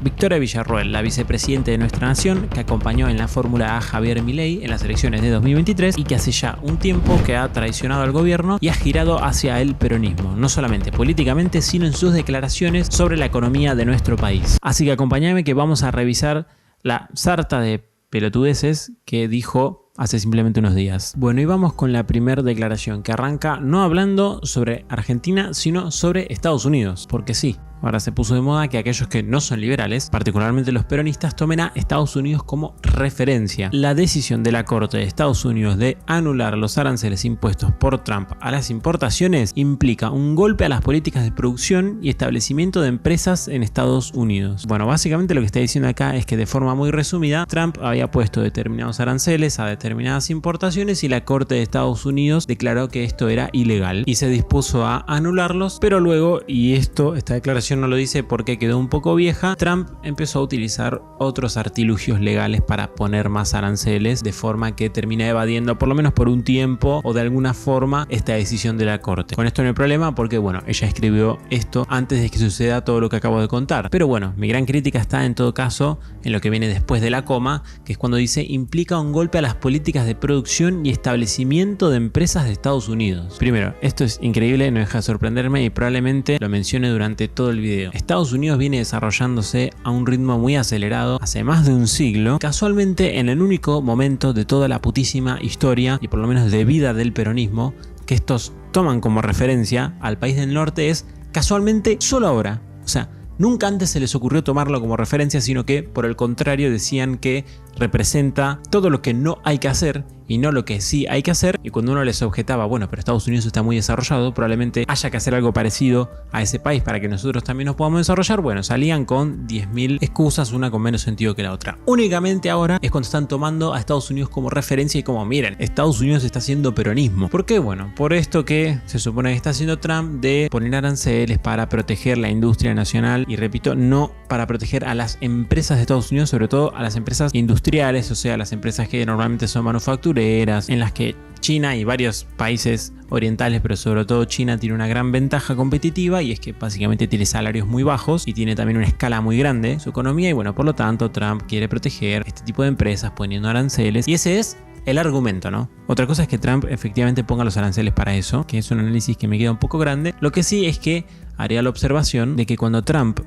Victoria Villarroel, la vicepresidenta de nuestra nación, que acompañó en la fórmula a Javier Milei en las elecciones de 2023 y que hace ya un tiempo que ha traicionado al gobierno y ha girado hacia el peronismo, no solamente políticamente, sino en sus declaraciones sobre la economía de nuestro país. Así que acompáñame que vamos a revisar la sarta de pelotudeces que dijo hace simplemente unos días. Bueno, y vamos con la primera declaración, que arranca no hablando sobre Argentina, sino sobre Estados Unidos, porque sí. Ahora se puso de moda que aquellos que no son liberales, particularmente los peronistas, tomen a Estados Unidos como referencia. La decisión de la Corte de Estados Unidos de anular los aranceles impuestos por Trump a las importaciones implica un golpe a las políticas de producción y establecimiento de empresas en Estados Unidos. Bueno, básicamente lo que está diciendo acá es que de forma muy resumida, Trump había puesto determinados aranceles a determinadas importaciones y la Corte de Estados Unidos declaró que esto era ilegal y se dispuso a anularlos, pero luego, y esta declaración no lo dice porque quedó un poco vieja, Trump empezó a utilizar otros artilugios legales para poner más aranceles, de forma que termina evadiendo, por lo menos por un tiempo o de alguna forma, esta decisión de la Corte. Con esto no hay problema porque, bueno, ella escribió esto antes de que suceda todo lo que acabo de contar. Pero bueno, mi gran crítica está en todo caso en lo que viene después de la coma, que es cuando dice implica un golpe a las políticas de producción y establecimiento de empresas de Estados Unidos. Primero, esto es increíble, no deja de sorprenderme y probablemente lo mencione durante todo el video. Estados Unidos viene desarrollándose a un ritmo muy acelerado hace más de un siglo, casualmente en el único momento de toda la putísima historia y por lo menos de vida del peronismo que estos toman como referencia al país del norte es casualmente solo ahora. O sea, nunca antes se les ocurrió tomarlo como referencia, sino que por el contrario decían que representa todo lo que no hay que hacer y no lo que sí hay que hacer, y cuando uno les objetaba, bueno, pero Estados Unidos está muy desarrollado, probablemente haya que hacer algo parecido a ese país para que nosotros también nos podamos desarrollar, bueno, salían con 10.000 excusas, una con menos sentido que la otra. Únicamente ahora es cuando están tomando a Estados Unidos como referencia y como, miren, Estados Unidos está haciendo peronismo. ¿Por qué? Bueno, por esto que se supone que está haciendo Trump de poner aranceles para proteger la industria nacional, y repito, no para proteger a las empresas de Estados Unidos, sobre todo a las empresas industriales, o sea, las empresas que normalmente son manufactureras, en las que China y varios países orientales, pero sobre todo China, tiene una gran ventaja competitiva, y es que básicamente tiene salarios muy bajos y tiene también una escala muy grande su economía, y bueno, por lo tanto Trump quiere proteger este tipo de empresas poniendo aranceles, y ese es el argumento, ¿no? Otra cosa es que Trump efectivamente ponga los aranceles para eso, que es un análisis que me queda un poco grande. Lo que sí es que haría la observación de que cuando Trump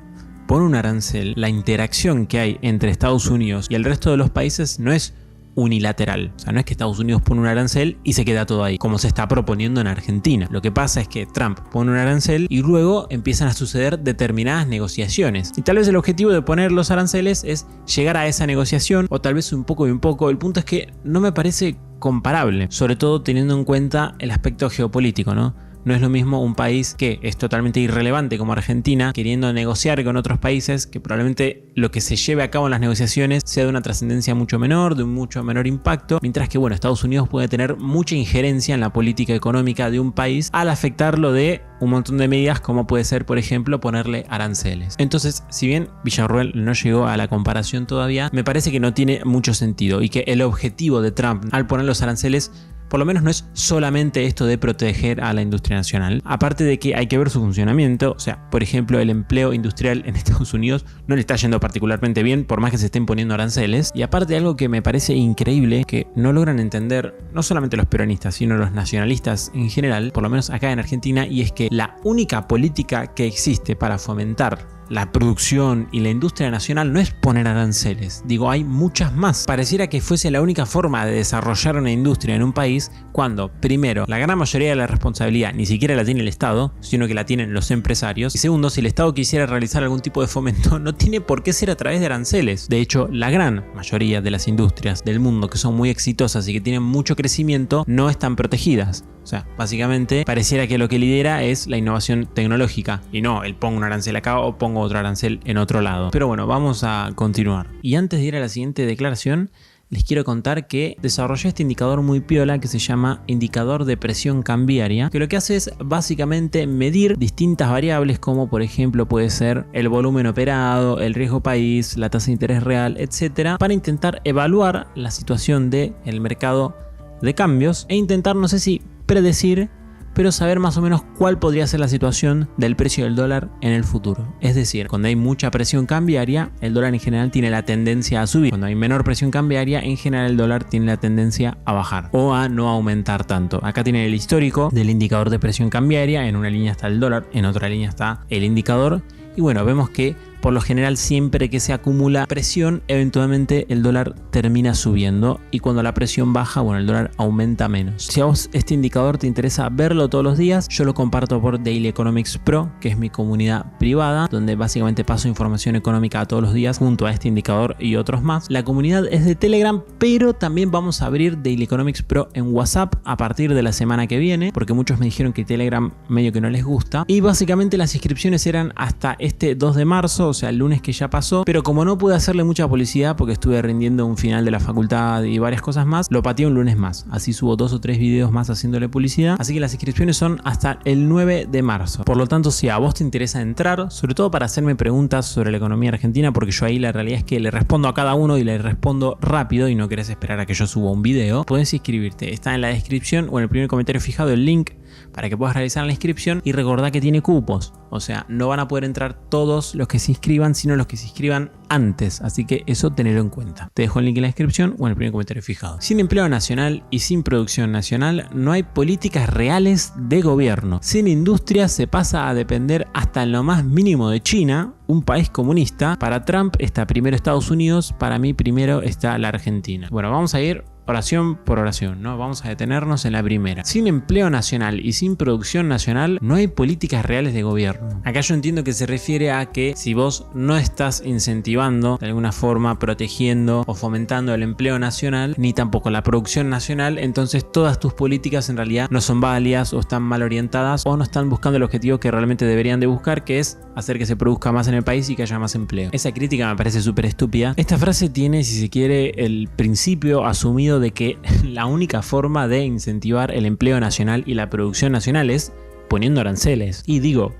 pone un arancel, la interacción que hay entre Estados Unidos y el resto de los países no es unilateral. O sea, no es que Estados Unidos pone un arancel y se queda todo ahí, como se está proponiendo en Argentina. Lo que pasa es que Trump pone un arancel y luego empiezan a suceder determinadas negociaciones. Y tal vez el objetivo de poner los aranceles es llegar a esa negociación, o tal vez un poco y un poco. El punto es que no me parece comparable, sobre todo teniendo en cuenta el aspecto geopolítico, ¿no? No es lo mismo un país que es totalmente irrelevante como Argentina queriendo negociar con otros países, que probablemente lo que se lleve a cabo en las negociaciones sea de una trascendencia mucho menor, de un mucho menor impacto, mientras que, bueno, Estados Unidos puede tener mucha injerencia en la política económica de un país al afectarlo de un montón de medidas, como puede ser, por ejemplo, ponerle aranceles. Entonces, si bien Villarroel no llegó a la comparación todavía, me parece que no tiene mucho sentido, y que el objetivo de Trump al poner los aranceles por lo menos no es solamente esto de proteger a la industria nacional. Aparte de que hay que ver su funcionamiento, o sea, por ejemplo, el empleo industrial en Estados Unidos no le está yendo particularmente bien, por más que se estén poniendo aranceles. Y aparte, algo que me parece increíble, que no logran entender no solamente los peronistas, sino los nacionalistas en general, por lo menos acá en Argentina, y es que la única política que existe para fomentar la producción y la industria nacional no es poner aranceles. Digo, hay muchas más. Pareciera que fuese la única forma de desarrollar una industria en un país, cuando, primero, la gran mayoría de la responsabilidad ni siquiera la tiene el Estado, sino que la tienen los empresarios. Y segundo, si el Estado quisiera realizar algún tipo de fomento, no tiene por qué ser a través de aranceles. De hecho, la gran mayoría de las industrias del mundo que son muy exitosas y que tienen mucho crecimiento no están protegidas. O sea, básicamente pareciera que lo que lidera es la innovación tecnológica y no el pongo un arancel acá o pongo otro arancel en otro lado. Pero bueno, vamos a continuar. Y antes de ir a la siguiente declaración, les quiero contar que desarrollé este indicador muy piola que se llama indicador de presión cambiaria, que lo que hace es básicamente medir distintas variables, como por ejemplo puede ser el volumen operado, el riesgo país, la tasa de interés real, etcétera, para intentar evaluar la situación del mercado de cambios e intentar, no sé si predecir, pero saber más o menos cuál podría ser la situación del precio del dólar en el futuro. Es decir, cuando hay mucha presión cambiaria, el dólar en general tiene la tendencia a subir. Cuando hay menor presión cambiaria, en general el dólar tiene la tendencia a bajar o a no aumentar tanto. Acá tienen el histórico del indicador de presión cambiaria. En una línea está el dólar, en otra línea está el indicador. Y bueno, vemos que por lo general siempre que se acumula presión, eventualmente el dólar termina subiendo, y cuando la presión baja, bueno, el dólar aumenta menos. Si a vos este indicador te interesa verlo todos los días, yo lo comparto por Daily Economics Pro, que es mi comunidad privada, donde básicamente paso información económica todos los días junto a este indicador y otros más. La comunidad es de Telegram, pero también vamos a abrir Daily Economics Pro en WhatsApp a partir de la semana que viene, porque muchos me dijeron que Telegram medio que no les gusta, y básicamente las inscripciones eran hasta este 2 de marzo, o sea, el lunes que ya pasó, pero como no pude hacerle mucha publicidad porque estuve rindiendo un final de la facultad y varias cosas más, lo pateé un lunes más. Así subo 2 o 3 videos más haciéndole publicidad, así que las inscripciones son hasta el 9 de marzo. Por lo tanto, si a vos te interesa entrar, sobre todo para hacerme preguntas sobre la economía argentina, porque yo ahí la realidad es que le respondo a cada uno y le respondo rápido y no querés esperar a que yo suba un video, podés inscribirte. Está en la descripción o en el primer comentario fijado el link para que puedas realizar la inscripción, y recordá que tiene cupos, o sea, no van a poder entrar todos los que se inscriban, sino los que se inscriban antes, así que eso tenelo en cuenta. Te dejo el link en la descripción o en el primer comentario fijado. Sin empleo nacional y sin producción nacional no hay políticas reales de gobierno. Sin industria se pasa a depender hasta en lo más mínimo de China, un país comunista. Para Trump está primero Estados Unidos, para mí primero está la Argentina. Bueno, vamos a ir oración por oración, ¿no? Vamos a detenernos en la primera. Sin empleo nacional y sin producción nacional no hay políticas reales de gobierno. Acá yo entiendo que se refiere a que si vos no estás incentivando, de alguna forma protegiendo o fomentando el empleo nacional, ni tampoco la producción nacional, entonces todas tus políticas en realidad no son válidas o están mal orientadas o no están buscando el objetivo que realmente deberían de buscar, que es hacer que se produzca más en el país y que haya más empleo. Esa crítica me parece súper estúpida. Esta frase tiene, si se quiere, el principio asumido de que la única forma de incentivar el empleo nacional y la producción nacional es poniendo aranceles. Y digo,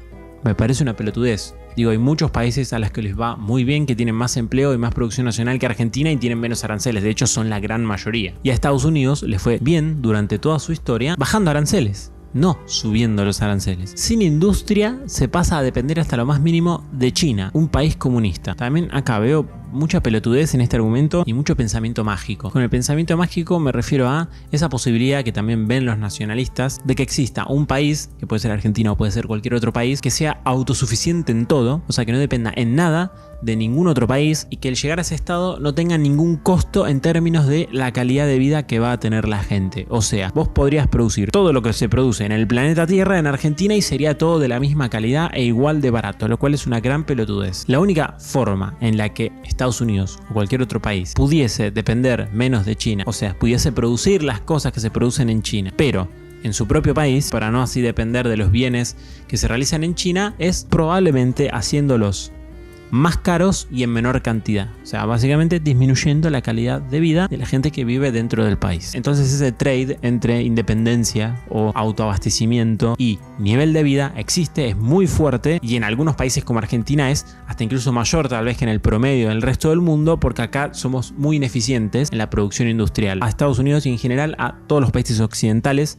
me parece una pelotudez. Digo, hay muchos países a los que les va muy bien, que tienen más empleo y más producción nacional que Argentina y tienen menos aranceles. De hecho, son la gran mayoría. Y a Estados Unidos les fue bien durante toda su historia bajando aranceles, no subiendo los aranceles. Sin industria se pasa a depender hasta lo más mínimo de China, un país comunista. También acá veo mucha pelotudez en este argumento y mucho pensamiento mágico. Con el pensamiento mágico me refiero a esa posibilidad que también ven los nacionalistas de que exista un país, que puede ser Argentina o puede ser cualquier otro país, que sea autosuficiente en todo, o sea, que no dependa en nada de ningún otro país, y que el llegar a ese estado no tenga ningún costo en términos de la calidad de vida que va a tener la gente. O sea, vos podrías producir todo lo que se produce en el planeta Tierra en Argentina y sería todo de la misma calidad e igual de barato, lo cual es una gran pelotudez. La única forma en la que Estados Unidos o cualquier otro país pudiese depender menos de China, o sea, pudiese producir las cosas que se producen en China, pero en su propio país, para no así depender de los bienes que se realizan en China, es probablemente haciéndolos más caros y en menor cantidad. O sea, básicamente disminuyendo la calidad de vida de la gente que vive dentro del país. Entonces ese trade entre independencia o autoabastecimiento y nivel de vida existe, es muy fuerte, y en algunos países como Argentina es hasta incluso mayor tal vez que en el promedio del resto del mundo, porque acá somos muy ineficientes en la producción industrial. A Estados Unidos y en general a todos los países occidentales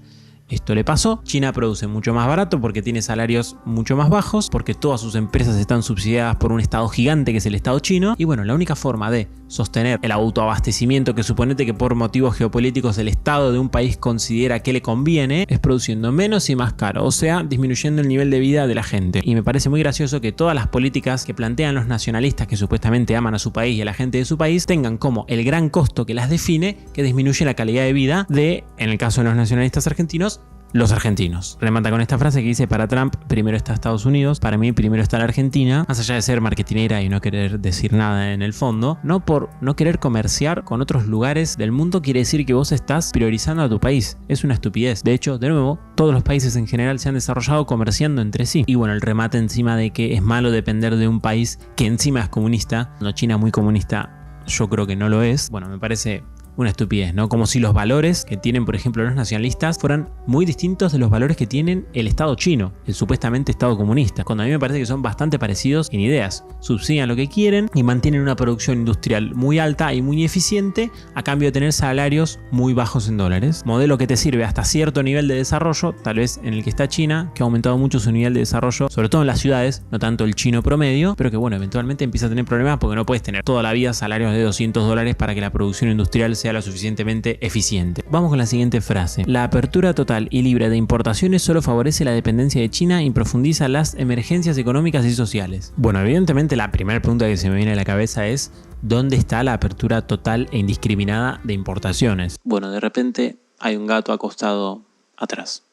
esto le pasó. China produce mucho más barato porque tiene salarios mucho más bajos, porque todas sus empresas están subsidiadas por un estado gigante que es el estado chino. Y bueno, la única forma de sostener el autoabastecimiento, que suponete que por motivos geopolíticos el estado de un país considera que le conviene, es produciendo menos y más caro, o sea, disminuyendo el nivel de vida de la gente. Y me parece muy gracioso que todas las políticas que plantean los nacionalistas, que supuestamente aman a su país y a la gente de su país, tengan como el gran costo que las define que disminuye la calidad de vida de, en el caso de los nacionalistas argentinos, los argentinos. Remata con esta frase que dice: para Trump primero está Estados Unidos, para mí primero está la Argentina. Más allá de ser marketinera y no querer decir nada en el fondo, no por no querer comerciar con otros lugares del mundo quiere decir que vos estás priorizando a tu país. Es una estupidez. De hecho, de nuevo, todos los países en general se han desarrollado comerciando entre sí. Y bueno, el remate encima de que es malo depender de un país que encima es comunista, no, China muy comunista, yo creo que no lo es. Bueno, me parece una estupidez, ¿no? Como si los valores que tienen, por ejemplo, los nacionalistas fueran muy distintos de los valores que tienen el Estado chino, el supuestamente Estado comunista, cuando a mí me parece que son bastante parecidos en ideas. Subsidian lo que quieren y mantienen una producción industrial muy alta y muy eficiente a cambio de tener salarios muy bajos en dólares. Modelo que te sirve hasta cierto nivel de desarrollo, tal vez en el que está China, que ha aumentado mucho su nivel de desarrollo, sobre todo en las ciudades, no tanto el chino promedio, pero que bueno, eventualmente empieza a tener problemas porque no puedes tener toda la vida salarios de $200 para que la producción industrial sea lo suficientemente eficiente. Vamos con la siguiente frase. La apertura total y libre de importaciones solo favorece la dependencia de China y profundiza las emergencias económicas y sociales. Bueno, evidentemente la primera pregunta que se me viene a la cabeza es ¿dónde está la apertura total e indiscriminada de importaciones? Bueno, de repente hay un gato acostado atrás.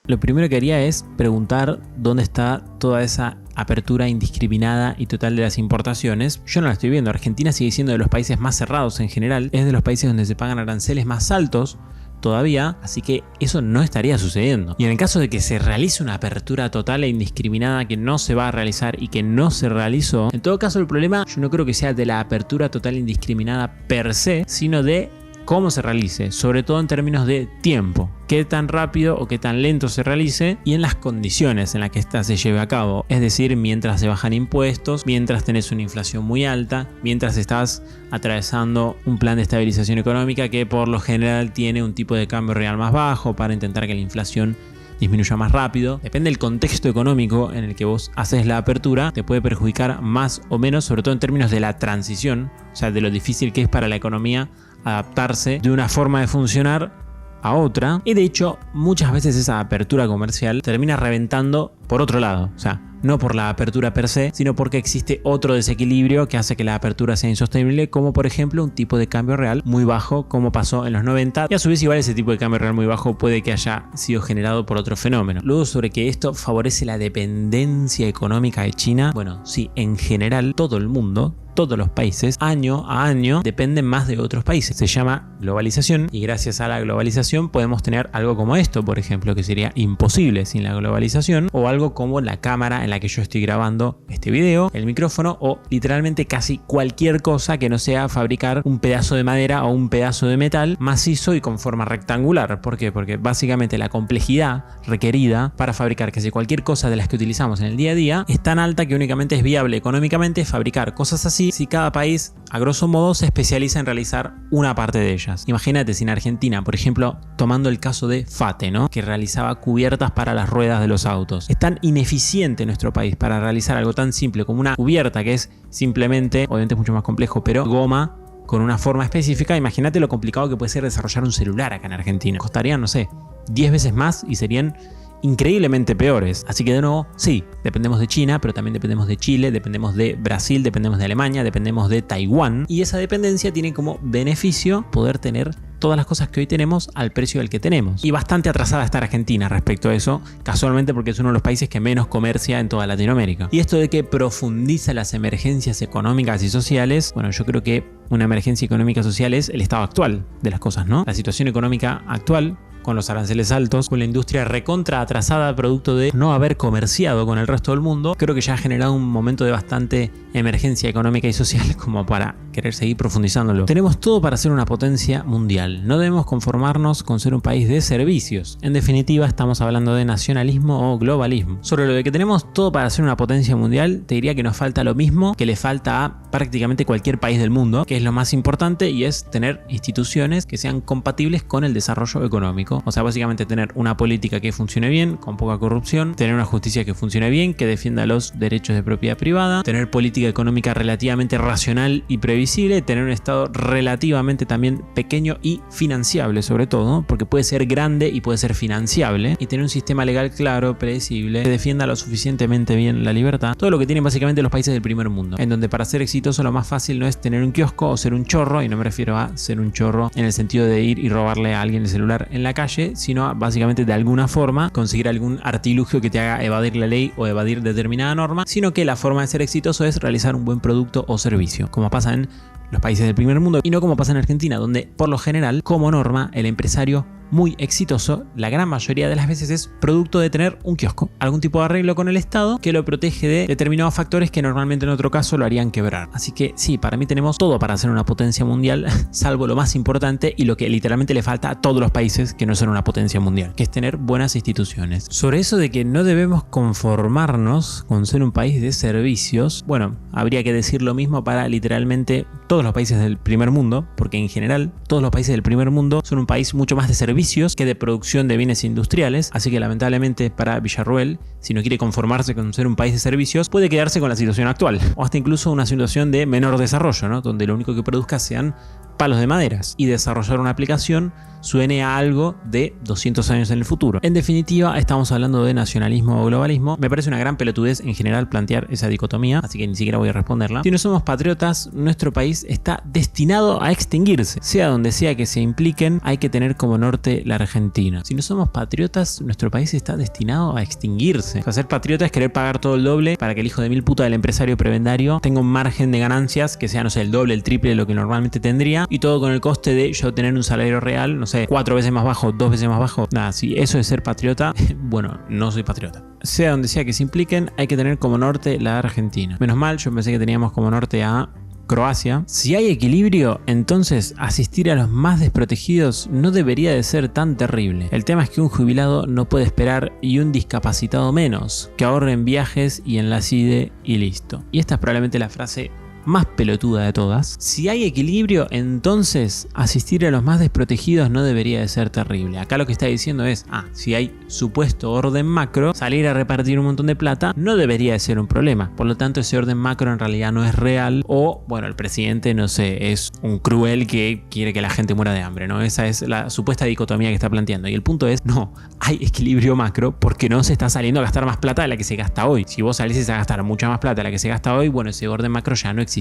Lo primero que haría es preguntar dónde está toda esa apertura indiscriminada y total de las importaciones. Yo no la estoy viendo. Argentina sigue siendo de los países más cerrados en general. Es de los países donde se pagan aranceles más altos todavía, así que eso no estaría sucediendo. Y en el caso de que se realice una apertura total e indiscriminada que no se va a realizar y que no se realizó, en todo caso el problema yo no creo que sea de la apertura total e indiscriminada per se, sino de cómo se realice, sobre todo en términos de tiempo, qué tan rápido o qué tan lento se realice y en las condiciones en las que ésta se lleve a cabo, es decir, mientras se bajan impuestos, mientras tenés una inflación muy alta, mientras estás atravesando un plan de estabilización económica que por lo general tiene un tipo de cambio real más bajo para intentar que la inflación disminuya más rápido. Depende del contexto económico en el que vos haces la apertura, te puede perjudicar más o menos, sobre todo en términos de la transición, o sea, de lo difícil que es para la economía adaptarse de una forma de funcionar a otra. Y de hecho, muchas veces esa apertura comercial termina reventando por otro lado, o sea, no por la apertura per se, sino porque existe otro desequilibrio que hace que la apertura sea insostenible, como por ejemplo un tipo de cambio real muy bajo, como pasó en los 90, y a su vez igual ese tipo de cambio real muy bajo puede que haya sido generado por otro fenómeno. Luego, sobre que esto favorece la dependencia económica de China, bueno, sí, en general todo el mundo, todos los países, año a año, dependen más de otros países. Se llama globalización y gracias a la globalización podemos tener algo como esto, por ejemplo, que sería imposible sin la globalización, o algo como la cámara en la que yo estoy grabando este video, el micrófono o literalmente casi cualquier cosa que no sea fabricar un pedazo de madera o un pedazo de metal macizo y con forma rectangular. ¿Por qué? Porque básicamente la complejidad requerida para fabricar casi cualquier cosa de las que utilizamos en el día a día es tan alta que únicamente es viable económicamente fabricar cosas así si cada país, a grosso modo, se especializa en realizar una parte de ellas. Imagínate si en Argentina, por ejemplo, tomando el caso de Fate, ¿no?, que realizaba cubiertas para las ruedas de los autos. Es tan ineficiente nuestro país para realizar algo tan simple como una cubierta, que es simplemente, obviamente es mucho más complejo, pero goma con una forma específica. Imagínate lo complicado que puede ser desarrollar un celular acá en Argentina. Costarían, no sé, 10 veces más y serían increíblemente peores. Así que de nuevo, sí, dependemos de China, pero también dependemos de Chile, dependemos de Brasil, dependemos de Alemania, dependemos de Taiwán, y esa dependencia tiene como beneficio poder tener todas las cosas que hoy tenemos al precio del que tenemos. Y bastante atrasada está Argentina respecto a eso, casualmente porque es uno de los países que menos comercia en toda Latinoamérica. Y esto de que profundiza las emergencias económicas y sociales, bueno, yo creo que una emergencia económica y social es el estado actual de las cosas, ¿no? La situación económica actual, con los aranceles altos, con la industria recontra atrasada producto de no haber comerciado con el resto del mundo, creo que ya ha generado un momento de bastante emergencia económica y social como para querer seguir profundizándolo. Tenemos todo para ser una potencia mundial. No debemos conformarnos con ser un país de servicios. En definitiva, estamos hablando de nacionalismo o globalismo. Sobre lo de que tenemos todo para ser una potencia mundial, te diría que nos falta lo mismo que le falta a prácticamente cualquier país del mundo, que es lo más importante, y es tener instituciones que sean compatibles con el desarrollo económico. O sea, básicamente tener una política que funcione bien, con poca corrupción, tener una justicia que funcione bien, que defienda los derechos de propiedad privada, tener política económica relativamente racional y previsible, tener un estado relativamente también pequeño y financiable, sobre todo, porque puede ser grande y puede ser financiable, y tener un sistema legal claro, predecible, que defienda lo suficientemente bien la libertad. Todo lo que tienen básicamente los países del primer mundo, en donde para ser exitoso lo más fácil no es tener un kiosco o ser un chorro, y no me refiero a ser un chorro en el sentido de ir y robarle a alguien el celular en la calle, sino a básicamente de alguna forma conseguir algún artilugio que te haga evadir la ley o evadir determinada norma, sino que la forma de ser exitoso es realizar un buen producto o servicio, como pasa en los países del primer mundo y no como pasa en Argentina, donde por lo general, como norma, el empresario muy exitoso, la gran mayoría de las veces es producto de tener un kiosco, algún tipo de arreglo con el Estado que lo protege de determinados factores que normalmente en otro caso lo harían quebrar. Así que sí, para mí tenemos todo para ser una potencia mundial, salvo lo más importante y lo que literalmente le falta a todos los países que no son una potencia mundial, que es tener buenas instituciones. Sobre eso de que no debemos conformarnos con ser un país de servicios, bueno, habría que decir lo mismo para literalmente todos los países del primer mundo, porque en general todos los países del primer mundo son un país mucho más de servicios que de producción de bienes industriales, así que lamentablemente para Villarruel, si no quiere conformarse con ser un país de servicios, puede quedarse con la situación actual, o hasta incluso una situación de menor desarrollo, ¿no? Donde lo único que produzca sean palos de maderas y desarrollar una aplicación suene a algo de 200 años en el futuro. En definitiva, estamos hablando de nacionalismo o globalismo. Me parece una gran pelotudez en general plantear esa dicotomía, así que ni siquiera voy a responderla. Si no somos patriotas, nuestro país está destinado a extinguirse. Sea donde sea que se impliquen, hay que tener como norte la Argentina. Si no somos patriotas, nuestro país está destinado a extinguirse. O sea, ser patriota es querer pagar todo el doble para que el hijo de mil puta del empresario prebendario tenga un margen de ganancias que sea, no sé, el doble, el triple de lo que normalmente tendría, y todo con el coste de yo tener un salario real, no sé, 4 veces más bajo, 2 veces más bajo. Nada, si eso es ser patriota, bueno, no soy patriota. Sea donde sea que se impliquen, hay que tener como norte la Argentina. Menos mal, yo pensé que teníamos como norte a Croacia. Si hay equilibrio, entonces asistir a los más desprotegidos no debería de ser tan terrible. El tema es que un jubilado no puede esperar y un discapacitado menos, que ahorre en viajes y en la CIDE y listo. Y esta es probablemente la frase más pelotuda de todas. Si hay equilibrio, entonces asistir a los más desprotegidos no debería de ser terrible. Acá lo que está diciendo es, si hay supuesto orden macro, salir a repartir un montón de plata no debería de ser un problema. Por lo tanto, ese orden macro en realidad no es real, o bueno, el presidente, no sé, es un cruel que quiere que la gente muera de hambre, ¿no? Esa es la supuesta dicotomía que está planteando. Y el punto es, no, hay equilibrio macro porque no se está saliendo a gastar más plata de la que se gasta hoy. Si vos salieses a gastar mucha más plata de la que se gasta hoy, bueno, ese orden macro ya no existiría.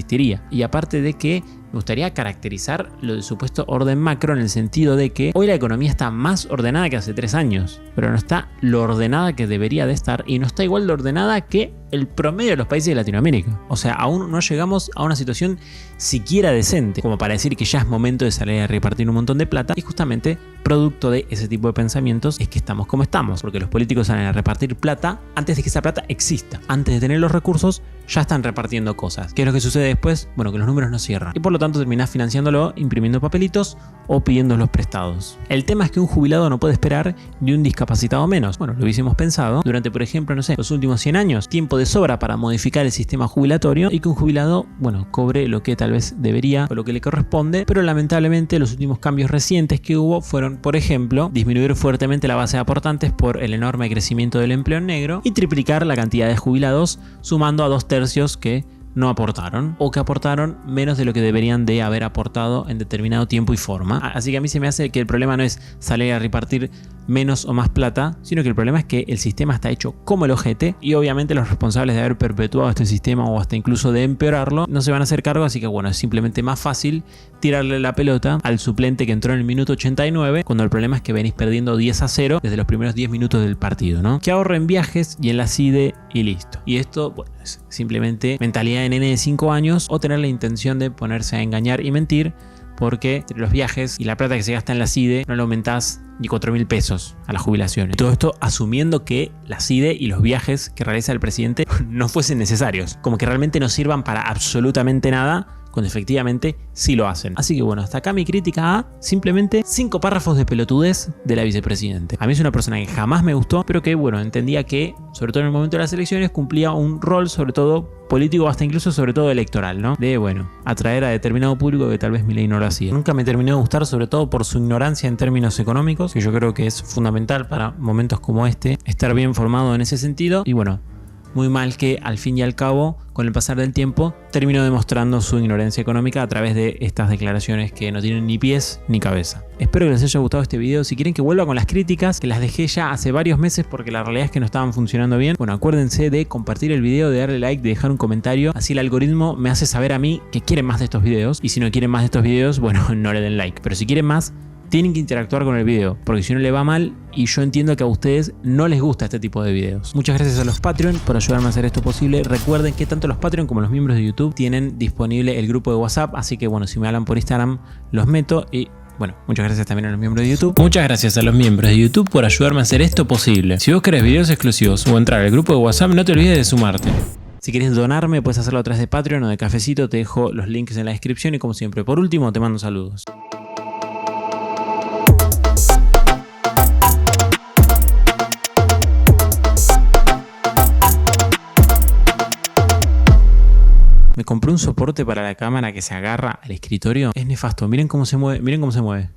Y aparte de que me gustaría caracterizar lo del supuesto orden macro en el sentido de que hoy la economía está más ordenada que hace 3 años, pero no está lo ordenada que debería de estar y no está igual de ordenada que el promedio de los países de Latinoamérica. O sea, aún no llegamos a una situación siquiera decente como para decir que ya es momento de salir a repartir un montón de plata, y justamente producto de ese tipo de pensamientos es que estamos como estamos, porque los políticos salen a repartir plata antes de que esa plata exista. Antes de tener los recursos ya están repartiendo cosas. ¿Qué es lo que sucede después? Bueno, que los números no cierran y por lo tanto terminás financiándolo imprimiendo papelitos o pidiéndolos prestados. El tema es que un jubilado no puede esperar ni un discapacitado menos. Bueno, lo hubiésemos pensado durante, por ejemplo, no sé, los últimos 100 años, tiempo de sobra para modificar el sistema jubilatorio y que un jubilado, bueno, cobre lo que tal vez debería o lo que le corresponde, pero lamentablemente los últimos cambios recientes que hubo fueron, por ejemplo, disminuir fuertemente la base de aportantes por el enorme crecimiento del empleo en negro y triplicar la cantidad de jubilados, sumando a 2/3 que no aportaron o que aportaron menos de lo que deberían de haber aportado en determinado tiempo y forma. Así que a mí se me hace que el problema no es salir a repartir menos o más plata, sino que el problema es que el sistema está hecho como el ojete y obviamente los responsables de haber perpetuado este sistema o hasta incluso de empeorarlo no se van a hacer cargo, así que bueno, es simplemente más fácil tirarle la pelota al suplente que entró en el minuto 89 cuando el problema es que venís perdiendo 10-0 desde los primeros 10 minutos del partido, ¿no? Que ahorren viajes y en la CIDE y listo. Y esto, bueno, es simplemente mentalidad de nene de 5 años o tener la intención de ponerse a engañar y mentir, porque entre los viajes y la plata que se gasta en la CIDE no le aumentás ni 4.000 pesos a las jubilaciones. Todo esto asumiendo que la CIDE y los viajes que realiza el presidente no fuesen necesarios, como que realmente no sirvan para absolutamente nada, cuando efectivamente sí lo hacen. Así que bueno, hasta acá mi crítica a simplemente 5 párrafos de pelotudez de la vicepresidente. A mí es una persona que jamás me gustó, pero que bueno, entendía que, sobre todo en el momento de las elecciones, cumplía un rol sobre todo político, hasta incluso sobre todo electoral, ¿no? De bueno, atraer a determinado público que tal vez Milei no lo hacía. Nunca me terminó de gustar, sobre todo por su ignorancia en términos económicos, que yo creo que es fundamental para momentos como este, estar bien formado en ese sentido. Y bueno, muy mal que al fin y al cabo, con el pasar del tiempo, terminó demostrando su ignorancia económica a través de estas declaraciones que no tienen ni pies ni cabeza. Espero que les haya gustado este video. Si quieren que vuelva con las críticas, que las dejé ya hace varios meses porque la realidad es que no estaban funcionando bien, bueno, acuérdense de compartir el video, de darle like, de dejar un comentario. Así el algoritmo me hace saber a mí que quieren más de estos videos. Y si no quieren más de estos videos, bueno, no le den like. Pero si quieren más, tienen que interactuar con el video, porque si no le va mal, y yo entiendo que a ustedes no les gusta este tipo de videos. Muchas gracias a los Patreon por ayudarme a hacer esto posible. Recuerden que tanto los Patreon como los miembros de YouTube tienen disponible el grupo de WhatsApp, así que bueno, si me hablan por Instagram los meto y Bueno, muchas gracias también a los miembros de YouTube. Muchas gracias a los miembros de YouTube por ayudarme a hacer esto posible. Si vos querés videos exclusivos o entrar al grupo de WhatsApp, no te olvides de sumarte. Si quieres donarme, puedes hacerlo a través de Patreon o de Cafecito. Te dejo los links en la descripción y como siempre, por último, te mando saludos. Me compré un soporte para la cámara que se agarra al escritorio. Es nefasto. Miren cómo se mueve. Miren cómo se mueve.